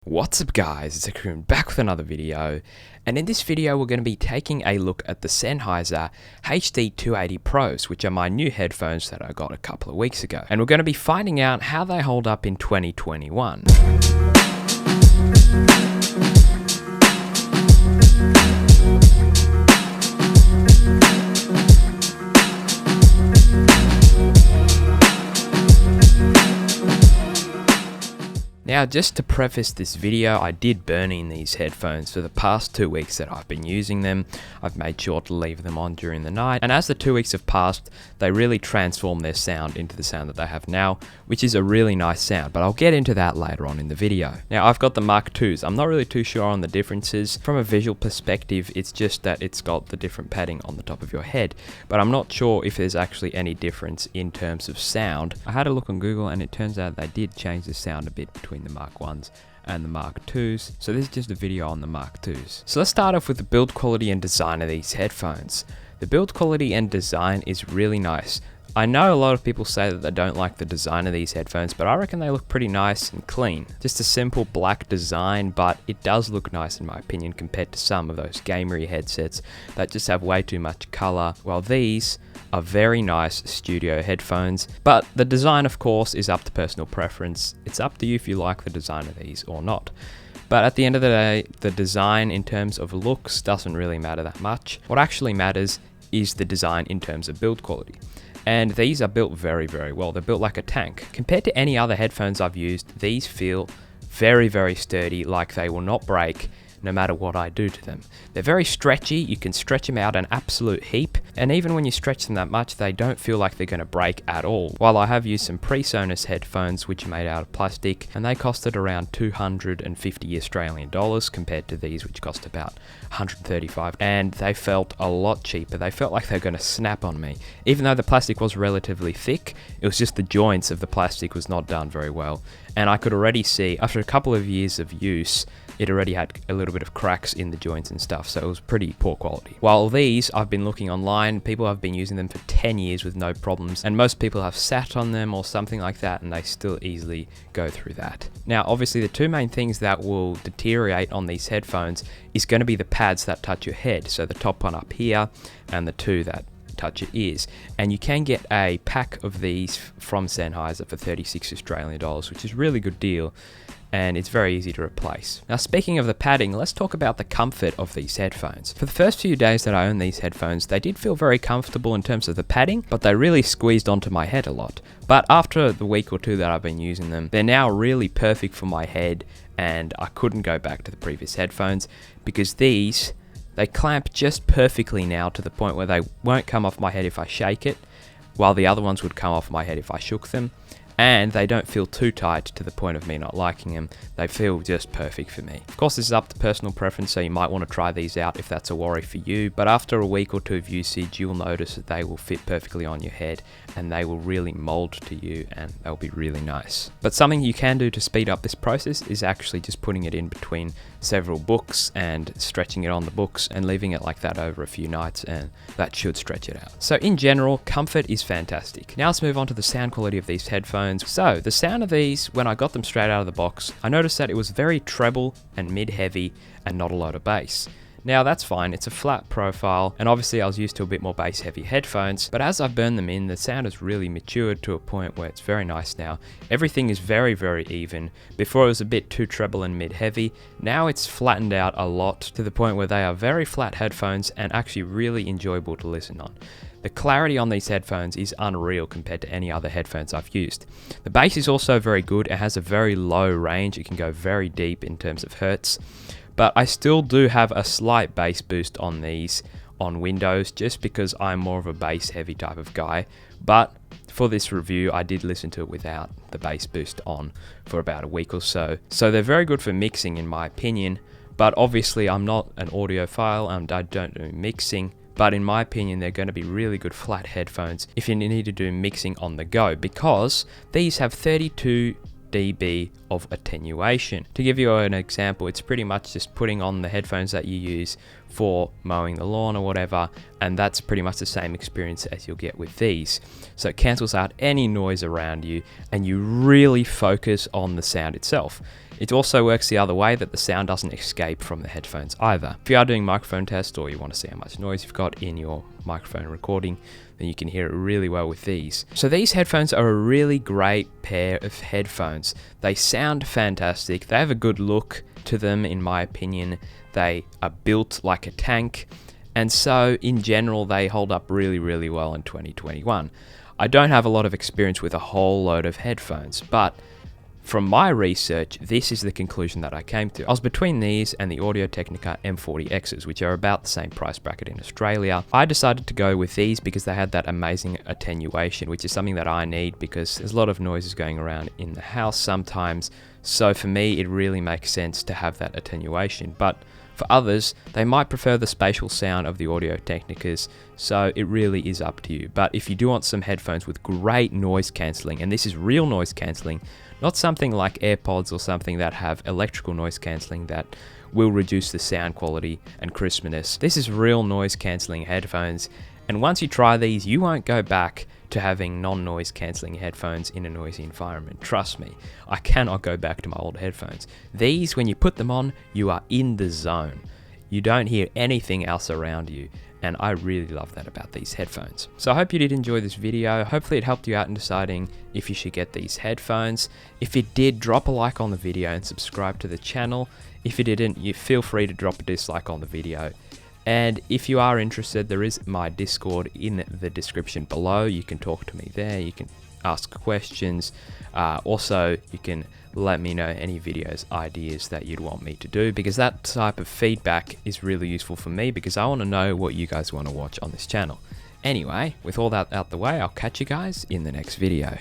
What's up guys, it's tech-raccoon back with another video, and in this video we're going to be taking a look at the Sennheiser HD280 Pros, which are my new headphones that I got a couple of weeks ago, and we're going to be finding out how they hold up in 2021. Now, just to preface this video, I did burn in these headphones for the past 2 weeks that I've been using them. I've made sure to leave them on during the night, and as the 2 weeks have passed, they really transformed their sound into the sound that they have now, which is a really nice sound, but I'll get into that later on in the video. Now, I've got the MK2's. I'm not really too sure on the differences. From a visual perspective, it's just that it's got the different padding on the top of your head, but I'm not sure if there's actually any difference in terms of sound. I had a look on Google, and it turns out they did change the sound a bit between the Mark 1s and the Mark 2s, so this is just a video on the Mark 2s. So let's start off with the build quality and design of these headphones. The build quality and design is really nice. I know a lot of people say that they don't like the design of these headphones, but I reckon they look pretty nice and clean. Just a simple black design, but it does look nice in my opinion compared to some of those gamery headsets that just have way too much color, while these are very nice studio headphones. But the design, of course, is up to personal preference. It's up to you if you like the design of these or not. But at the end of the day, the design in terms of looks doesn't really matter that much. What actually matters is the design in terms of build quality. And these are built very, very well. They're built like a tank. Compared to any other headphones I've used, these feel very, very sturdy, like they will not break no matter what I do to them. They're very stretchy. You can stretch them out an absolute heap, and even when you stretch them that much, they don't feel like they're going to break at all. While I have used some pre-Sonus headphones which are made out of plastic, and they costed around 250 Australian dollars compared to these which cost about 135, and they felt a lot cheaper. They felt like they were going to snap on me. Even though the plastic was relatively thick, it was just the joints of the plastic was not done very well, and I could already see after a couple of years of use it already had a little bit of cracks in the joints and stuff, so it was pretty poor quality. While these, I've been looking online, people have been using them for 10 years with no problems, and most people have sat on them or something like that, and they still easily go through that. Now, obviously the two main things that will deteriorate on these headphones is going to be the pads that touch your head, so the top one up here, and the two that touch your ears. And you can get a pack of these from Sennheiser for 36 Australian dollars, which is a really good deal, and it's very easy to replace. Now, speaking of the padding, let's talk about the comfort of these headphones. For the first few days that I owned these headphones, they did feel very comfortable in terms of the padding, but they really squeezed onto my head a lot. But after the week or two that I've been using them, they're now really perfect for my head, and I couldn't go back to the previous headphones because these, they clamp just perfectly now to the point where they won't come off my head if I shake it, while the other ones would come off my head if I shook them. And they don't feel too tight to the point of me not liking them. They feel just perfect for me. Of course, this is up to personal preference, so you might want to try these out if that's a worry for you. But after a week or two of usage, you'll notice that they will fit perfectly on your head and they will really mold to you, and they'll be really nice. But something you can do to speed up this process is actually just putting it in between several books and stretching it on the books and leaving it like that over a few nights, and that should stretch it out. So in general, comfort is fantastic. Now let's move on to the sound quality of these headphones. So the sound of these, when I got them straight out of the box, I noticed that it was very treble and mid-heavy and not a lot of bass. Now that's fine, it's a flat profile, and obviously I was used to a bit more bass heavy headphones, but as I've burned them in, the sound has really matured to a point where it's very nice now. Everything is very, very even. Before it was a bit too treble and mid heavy, now it's flattened out a lot to the point where they are very flat headphones and actually really enjoyable to listen on. The clarity on these headphones is unreal compared to any other headphones I've used. The bass is also very good. It has a very low range. It can go very deep in terms of hertz. But I still do have a slight bass boost on these on Windows just because I'm more of a bass heavy type of guy. But for this review, I did listen to it without the bass boost on for about a week or so. So they're very good for mixing in my opinion. But obviously I'm not an audiophile and I don't do mixing. But in my opinion, they're going to be really good flat headphones if you need to do mixing on the go, because these have 32 dB of attenuation. To give you an example, it's pretty much just putting on the headphones that you use for mowing the lawn or whatever, and that's pretty much the same experience as you'll get with these. So it cancels out any noise around you, and you really focus on the sound itself. It also works the other way, that the sound doesn't escape from the headphones either. If you are doing microphone tests, or you want to see how much noise you've got in your microphone recording, then you can hear it really well with these. So these headphones are a really great pair of headphones. They sound fantastic, they have a good look to them in my opinion, they are built like a tank, and so in general they hold up really well in 2021. I don't have a lot of experience with a whole load of headphones, but from my research, this is the conclusion that I came to. I was between these and the Audio-Technica M40X's, which are about the same price bracket in Australia. I decided to go with these because they had that amazing attenuation, which is something that I need because there's a lot of noises going around in the house sometimes. So for me, it really makes sense to have that attenuation. But for others, they might prefer the spatial sound of the Audio-Technicas, so it really is up to you. But if you do want some headphones with great noise cancelling, and this is real noise cancelling, not something like AirPods or something that have electrical noise cancelling that will reduce the sound quality and crispness. This is real noise cancelling headphones, and once you try these, you won't go back to having non-noise cancelling headphones in a noisy environment. Trust me, I cannot go back to my old headphones. These, when you put them on, you are in the zone. You don't hear anything else around you, and I really love that about these headphones. So I hope you did enjoy this video. Hopefully it helped you out in deciding if you should get these headphones. If it did, drop a like on the video and subscribe to the channel. If it didn't, you feel free to drop a dislike on the video. And if you are interested, there is my Discord in the description below. You can talk to me there, you can ask questions. Also, you can let me know any videos, ideas that you'd want me to do, because that type of feedback is really useful for me because I want to know what you guys want to watch on this channel. Anyway, with all that out the way, I'll catch you guys in the next video.